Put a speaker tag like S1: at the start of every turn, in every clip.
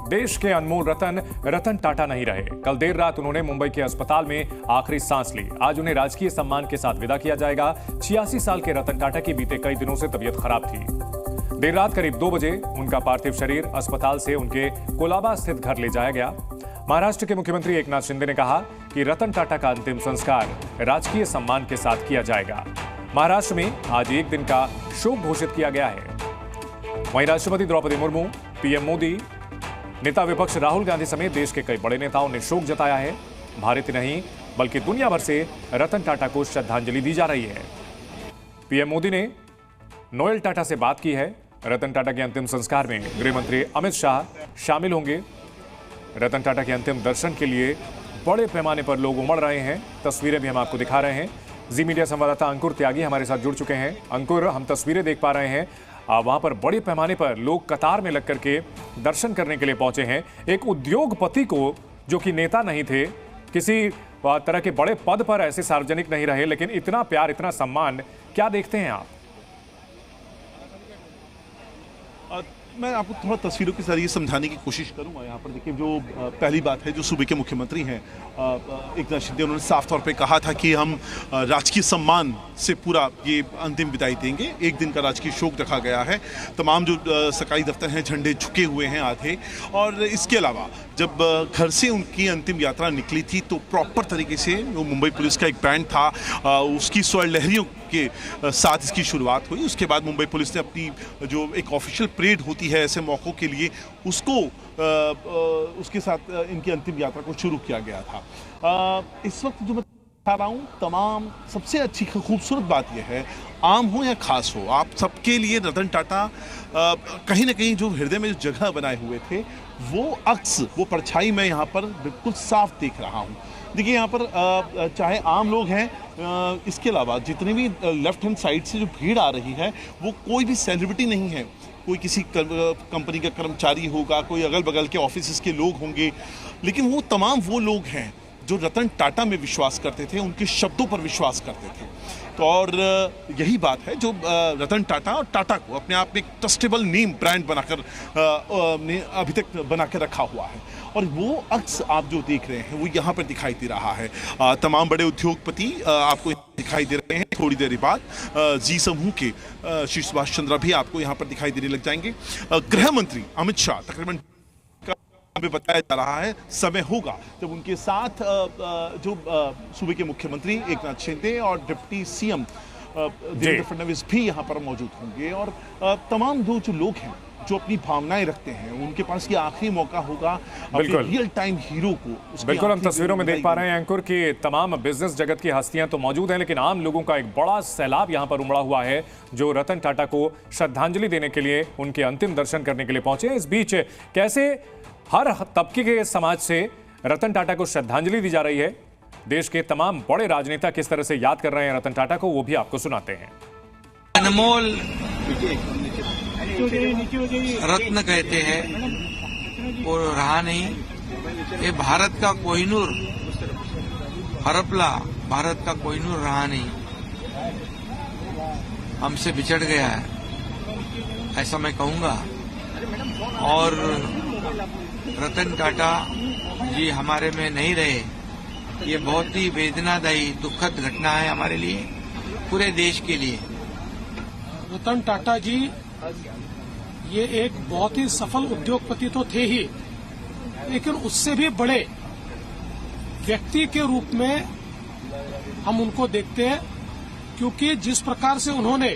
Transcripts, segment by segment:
S1: देश के अनमोल रतन रतन टाटा नहीं रहे। कल देर रात उन्होंने मुंबई के अस्पताल में आखिरी सांस ली। आज उन्हें राजकीय सम्मान के साथ विदा किया जाएगा। 86 साल के रतन टाटा की बीते कई दिनों से तबीयत खराब थी। देर रात करीब 2 बजे उनका पार्थिव शरीर अस्पताल से उनके कोलाबा स्थित घर ले जाया गया। महाराष्ट्र के मुख्यमंत्री एकनाथ शिंदे ने कहा कि रतन टाटा का अंतिम संस्कार राजकीय सम्मान के साथ किया जाएगा। महाराष्ट्र में आज एक दिन का शोक घोषित किया गया है। वहीं राष्ट्रपति द्रौपदी मुर्मू, पीएम मोदी, नेता विपक्ष राहुल गांधी समेत देश के कई बड़े नेताओं ने शोक जताया है। भारत ही नहीं बल्कि दुनिया भर से रतन टाटा को श्रद्धांजलि दी जा रही है। पीएम मोदी ने नोएल टाटा से बात की है। रतन टाटा के अंतिम संस्कार में गृह मंत्री अमित शाह शामिल होंगे। रतन टाटा के अंतिम दर्शन के लिए बड़े पैमाने पर लोग उमड़ रहे हैं। तस्वीरें भी हम आपको दिखा रहे हैं। जी मीडिया संवाददाता अंकुर त्यागी हमारे साथ जुड़ चुके हैं। अंकुर, हम तस्वीरें देख पा रहे हैं, वहां पर बड़े पैमाने पर लोग कतार में लग करके दर्शन करने के लिए पहुंचे हैं। एक उद्योगपति को, जो कि नेता नहीं थे, किसी तरह के बड़े पद पर ऐसे सार्वजनिक नहीं रहे, लेकिन इतना प्यार, इतना सम्मान, क्या देखते हैं आप?
S2: मैं आपको थोड़ा तस्वीरों के जरिए समझाने की कोशिश करूंगा। यहाँ पर देखिए, जो पहली बात है, जो सूबे के मुख्यमंत्री हैं एकनाथ शिंदे, उन्होंने साफ तौर पे कहा था कि हम राजकीय सम्मान से पूरा ये अंतिम विदाई देंगे। एक दिन का राजकीय शोक रखा गया है। तमाम जो सरकारी दफ्तर हैं, झंडे झुके हुए हैं आधे। और इसके अलावा जब घर से उनकी अंतिम यात्रा निकली थी तो प्रॉपर तरीके से वो मुंबई पुलिस का एक बैंड था, उसकी स्वर्ण लहरियों के साथ इसकी शुरुआत हुई। उसके बाद मुंबई पुलिस ने अपनी जो एक ऑफिशियल परेड होती है ऐसे मौक़ों के लिए, उसको उसके साथ इनकी अंतिम यात्रा को शुरू किया गया था। इस वक्त जो मैं बता रहा हूँ, तमाम सबसे अच्छी खूबसूरत बात यह है, आम हो या खास हो, आप सबके लिए रतन टाटा कहीं ना कहीं जो हृदय में जो जगह बनाए हुए थे, वो अक्स, वो परछाई मैं यहाँ पर बिल्कुल साफ देख रहा हूँ। देखिए, यहाँ पर चाहे आम लोग हैं, इसके अलावा जितनी भी लेफ्ट हैंड साइड से जो भीड़ आ रही है, वो कोई भी सेलिब्रिटी नहीं है। कोई किसी कंपनी का कर्मचारी होगा, कोई अगल बगल के ऑफिस के लोग होंगे, लेकिन वो तमाम वो लोग हैं जो रतन टाटा में विश्वास करते थे, उनके शब्दों पर विश्वास करते थे। तो और यही बात है जो रतन टाटा और टाटा को अपने आप में एक ट्रस्टेबल नेम ब्रांड बनाकर अभी तक बना के रखा हुआ है। और वो अक्स आप जो देख रहे हैं वो यहाँ पर दिखाई दे रहा है। तमाम बड़े उद्योगपति आपको दिखाई दे रहे हैं। थोड़ी देर बाद जी समूह के श्री सुभाष चंद्रा भी आपको यहाँ पर दिखाई देने लग जाएंगे। गृह मंत्री अमित शाह तकरीबन भी बताया जा रहा है समय होगा जब उनके साथ जो सूबे के मुख्यमंत्री एकनाथ शिंदे और डिप्टी सीएम देवेंद्र फडणवीस भी यहाँ पर मौजूद होंगे। और तमाम जो लोग हैं जो अपनी भावनाएं रखते हैं, उनके पास ये आखिरी मौका होगा अपने रियल टाइम हीरो को।
S1: बिल्कुल, हम तस्वीरों में देख पा रहे हैं अंकुर कि तमाम बिजनेस जगत की हस्तियां तो मौजूद हैं, लेकिन आम लोगों का एक बड़ा सैलाब यहां पर उमड़ा हुआ है जो रतन टाटा को श्रद्धांजलि देने के लिए, उनके अंतिम दर्शन करने के लिए पहुंचे हैं। इस बीच कैसे हर तबके के समाज से रतन टाटा को श्रद्धांजलि दी जा रही है, देश के तमाम बड़े राजनेता किस तरह से याद कर रहे हैं रतन टाटा को, वो भी आपको सुनाते हैं।
S3: अनमोल रत्न कहते हैं, वो रहा नहीं। ये भारत का कोहिनूर, हरपला भारत का कोहिनूर रहा नहीं, हमसे बिछड़ गया है, ऐसा मैं कहूंगा। और रतन टाटा जी हमारे में नहीं रहे, ये बहुत ही वेदनादायी दुखद घटना है हमारे लिए, पूरे देश के लिए।
S4: रतन टाटा जी ये एक बहुत ही सफल उद्योगपति तो थे ही, लेकिन उससे भी बड़े व्यक्ति के रूप में हम उनको देखते हैं, क्योंकि जिस प्रकार से उन्होंने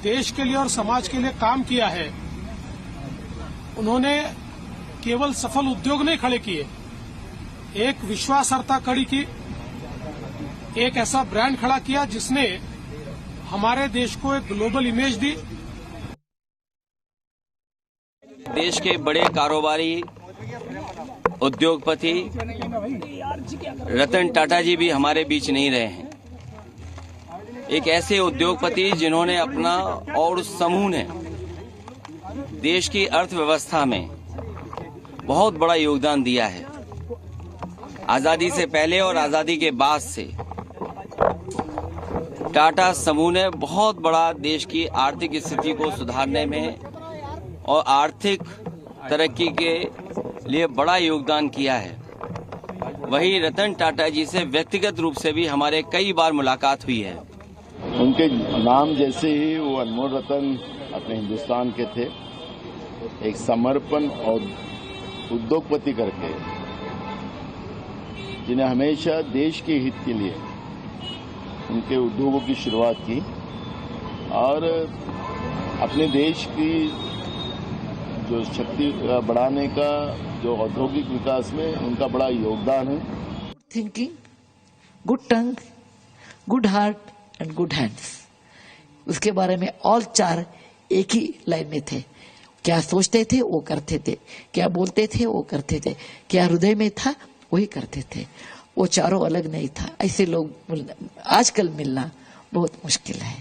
S4: देश के लिए और समाज के लिए काम किया है, उन्होंने केवल सफल उद्योग नहीं खड़े किए, एक विश्वासार्हता खड़ी की, एक ऐसा ब्रांड खड़ा किया जिसने हमारे देश को एक ग्लोबल इमेज दी।
S5: देश के बड़े कारोबारी उद्योगपति रतन टाटा जी भी हमारे बीच नहीं रहे हैं। एक ऐसे उद्योगपति जिन्होंने अपना और उस समूह ने देश की अर्थव्यवस्था में बहुत बड़ा योगदान दिया है। आजादी से पहले और आजादी के बाद से टाटा समूह ने बहुत बड़ा देश की आर्थिक स्थिति को सुधारने में और आर्थिक तरक्की के लिए बड़ा योगदान किया है। वही रतन टाटा जी से व्यक्तिगत रूप से भी हमारे कई बार मुलाकात हुई है।
S6: उनके नाम जैसे ही वो अनमोल रतन अपने हिंदुस्तान के थे, एक समर्पण और उद्योगपति करके, जिन्हें हमेशा देश के हित के लिए उनके उद्योगों की शुरुआत की और अपने देश की जो शक्ति बढ़ाने का, जो औद्योगिक विकास में उनका बड़ा योगदान है।
S7: Thinking, good tongue, good heart and good hands, उसके बारे में ऑल चार एक ही लाइन में थे। क्या सोचते थे वो करते थे, क्या बोलते थे वो करते थे, क्या हृदय में था वही करते थे। वो चारों अलग नहीं था। ऐसे लोग आजकल मिलना बहुत मुश्किल है।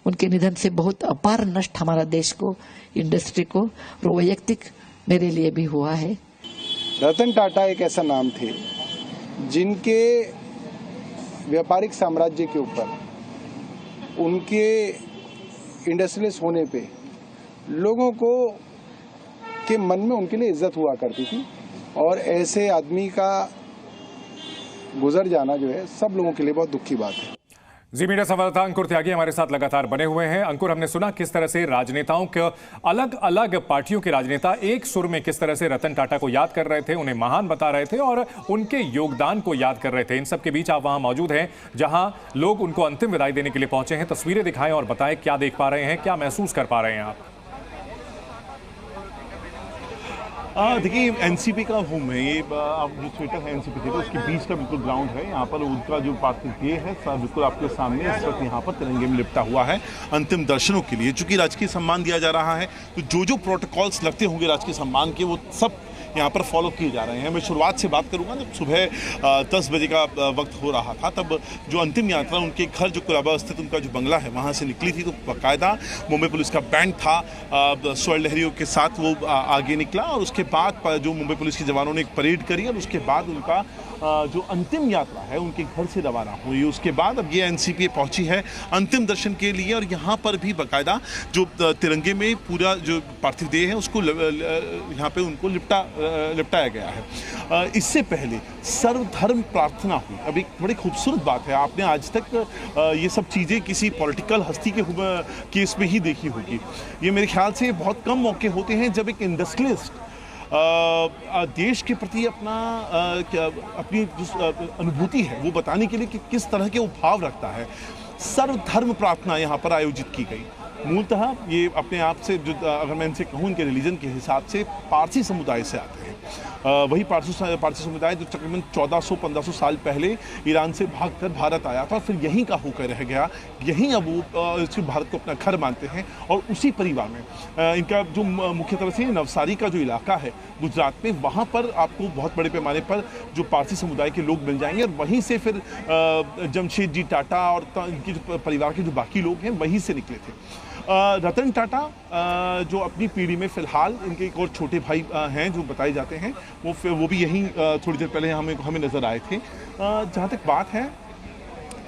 S7: उनके निधन से बहुत अपार नष्ट हमारा देश को, इंडस्ट्री को और वैयक्तिक मेरे लिए भी हुआ है।
S8: रतन टाटा एक ऐसा नाम थे जिनके व्यापारिक साम्राज्य के ऊपर, उनके इंडस्ट्रियलिस्ट होने पे लोगों को के मन में उनके लिए इज्जत हुआ करती थी और ऐसे आदमी का गुजर जाना जो है सब लोगों के लिए बहुत दुख की बात है।
S1: जी मीडिया संवाददाता अंकुर त्यागी हमारे साथ लगातार बने हुए हैं। अंकुर, हमने सुना किस तरह से राजनेताओं के अलग अलग पार्टियों के राजनेता एक सुर में किस तरह से रतन टाटा को याद कर रहे थे, उन्हें महान बता रहे थे और उनके योगदान को याद कर रहे थे। इन सब के बीच आप वहां मौजूद हैं जहां लोग उनको अंतिम विदाई देने के लिए पहुंचे हैं। तस्वीरें दिखाएं और बताएं क्या देख पा रहे हैं, क्या महसूस कर पा रहे हैं आप।
S2: देखिए एनसीपी का होम है ये, आप जो थिएटर है एनसीपी थिएटर उसके बीच का बिल्कुल ग्राउंड है। यहाँ पर उनका जो पार्थिव देह है सब बिल्कुल आपके सामने इस वक्त यहाँ पर तिरंगे में लिपटा हुआ है अंतिम दर्शनों के लिए। चूंकि राजकीय सम्मान दिया जा रहा है तो जो प्रोटोकॉल्स लगते होंगे राजकीय सम्मान के वो सब यहाँ पर फॉलो किए जा रहे हैं। मैं शुरुआत से बात करूँगा, जब सुबह 10 बजे का वक्त हो रहा था तब जो अंतिम यात्रा उनके घर जो कुलाबा स्थित उनका जो बंगला है वहाँ से निकली थी तो बाकायदा मुंबई पुलिस का बैंड था, स्वर्ण लहरियों के साथ वो आगे निकला और उसके बाद जो मुंबई पुलिस के जवानों ने एक परेड करी और उसके बाद उनका जो अंतिम यात्रा है उनके घर से रवाना हुई। उसके बाद अब ये एनसीपी पहुंची है अंतिम दर्शन के लिए और यहाँ पर भी बाकायदा जो तिरंगे में पूरा जो पार्थिव देह है उसको यहाँ पे उनको लिपटाया गया है। इससे पहले सर्वधर्म प्रार्थना हुई। अब एक बड़ी खूबसूरत बात है, आपने आज तक ये सब चीज़ें किसी पॉलिटिकल हस्ती के केस में ही देखी होगी। ये मेरे ख्याल से बहुत कम मौके होते हैं जब एक इंडस्ट्रियलिस्ट देश के प्रति अपनी जो अनुभूति है वो बताने के लिए कि किस तरह के वो भाव रखता है। सर्वधर्म प्रार्थना यहाँ पर आयोजित की गई। मूलतः ये अपने आप से जो अगर मैं इनसे कहूँ इनके रिलीजन के हिसाब से पारसी समुदाय से आते हैं। वही पारसी समुदाय जो तकरीबन 1400-1500 साल पहले ईरान से भागकर भारत आया था, फिर यहीं का होकर रह गया। यहीं अब वो भारत को अपना घर मानते हैं और उसी परिवार में इनका जो मुख्य तरह से नवसारी का जो इलाका है गुजरात में, वहाँ पर आपको बहुत बड़े पैमाने पर जो पारसी समुदाय के लोग मिल जाएंगे और वहीं से फिर जमशेद जी टाटा और इनके जो परिवार के जो बाकी लोग हैं वहीं से निकले थे। रतन टाटा जो अपनी पीढ़ी में फिलहाल इनके एक और छोटे भाई हैं जो बताए जाते हैं वो भी यहीं थोड़ी देर पहले हमें नजर आए थे। जहाँ तक बात है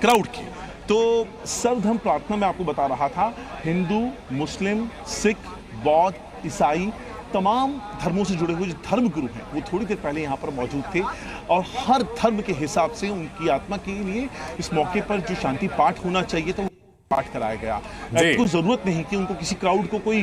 S2: क्राउड की, तो सर्वधर्म प्रार्थना में आपको बता रहा था, हिंदू, मुस्लिम, सिख, बौद्ध, ईसाई तमाम धर्मों से जुड़े हुए जो धर्म गुरु हैं वो थोड़ी देर पहले यहाँ पर मौजूद थे और हर धर्म के हिसाब से उनकी आत्मा के लिए इस मौके पर जो शांति पाठ होना चाहिए तो पाठ कराया गया। कोई जरूरत नहीं कि उनको किसी क्राउड को कोई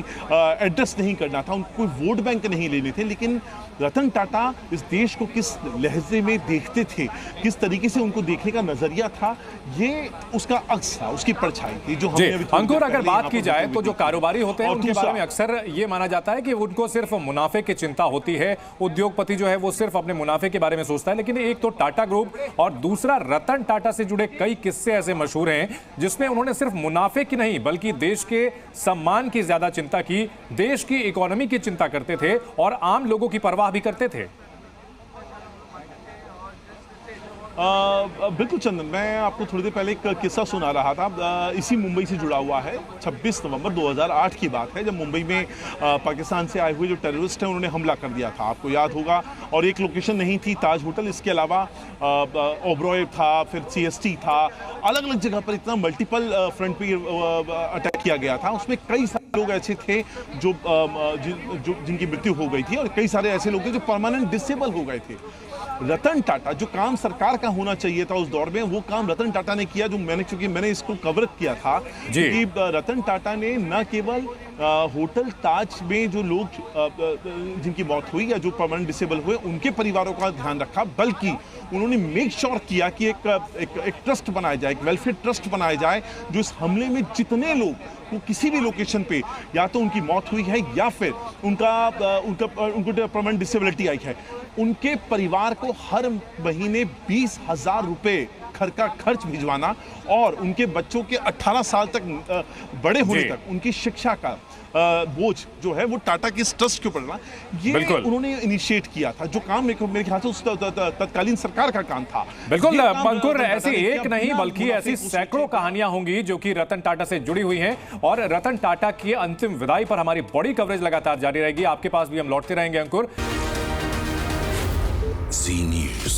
S2: एड्रेस नहीं करना था, उनको कोई वोट बैंक नहीं लेने थे, लेकिन रतन टाटा इस देश को किस लहजे में देखते थे, किस तरीके से उनको देखने का नजरिया था, ये उसका अक्स था, उसकी परछाई थी जो हमने अभी
S1: अंकुर अगर बात की जाए तो जो कारोबारी होते हैं उनके बारे में अक्सर ये माना जाता है कि उनको सिर्फ मुनाफे की चिंता होती है। उद्योगपति जो है वो सिर्फ अपने मुनाफे के बारे में सोचता है, लेकिन एक तो टाटा ग्रुप और दूसरा रतन टाटा से जुड़े कई किस्से ऐसे मशहूर हैं जिसमें उन्होंने सिर्फ मुनाफे की नहीं बल्कि देश के सम्मान की ज्यादा चिंता की, देश की इकोनॉमी की चिंता करते थे और आम लोगों की परवाह भी करते थे।
S2: बिल्कुल चंदन, मैं आपको थोड़ी देर पहले एक किस्सा सुना रहा था, इसी मुंबई से जुड़ा हुआ है। 26 नवंबर 2008 की बात है जब मुंबई में पाकिस्तान से आए हुए जो टेररिस्ट हैं उन्होंने हमला कर दिया था, आपको याद होगा। और एक लोकेशन नहीं थी ताज होटल, इसके अलावा ओबरॉय था, फिर CST था, अलग अलग जगह पर इतना मल्टीपल फ्रंट पे अटैक किया गया था। उसमें कई सारे लोग ऐसे थे जो जिनकी मृत्यु हो गई थी और कई सारे ऐसे लोग थे जो परमानेंट डिसेबल हो गए थे। रतन टाटा, जो काम सरकार का होना चाहिए था उस दौर में, वो काम रतन टाटा ने किया, जो चूंकि मैंने इसको कवर किया था कि रतन टाटा ने न केवल होटल ताज में जो लोग जिनकी मौत हुई या जो परमानेंट डिसेबल हुए उनके परिवारों का ध्यान रखा, बल्कि उन्होंने मेक श्योर किया कि एक ट्रस्ट बनाया जाए, एक वेलफेयर ट्रस्ट बनाया जाए, जो इस हमले में जितने लोग वो किसी भी लोकेशन पे या तो उनकी मौत हुई है या फिर उनको परमानेंट डिसेबिलिटी आई है, उनके परिवार को हर महीने 20,000 रुपए घर का खर्च भिजवाना और उनके बच्चों के 18 साल तक बड़े होने तक उनकी शिक्षा का बोझ जो है वो टाटा के ट्रस्ट के ऊपर ना, ये उन्होंने इनिशिएट किया था, जो काम मेरे ख्याल से उस तत्कालीन सरकार का काम था।
S1: बिल्कुल अंकुर, ऐसी एक नहीं बल्कि ऐसी सैकड़ों कहानियां होंगी जो कि रतन टाटा से जुड़ी हुई हैं और रतन टाटा की अंतिम विदाई पर हमारी बड़ी कवरेज लगातार जारी रहेगी। आपके पास भी हम लौटते रहेंगे अंकुर।
S9: Zee News।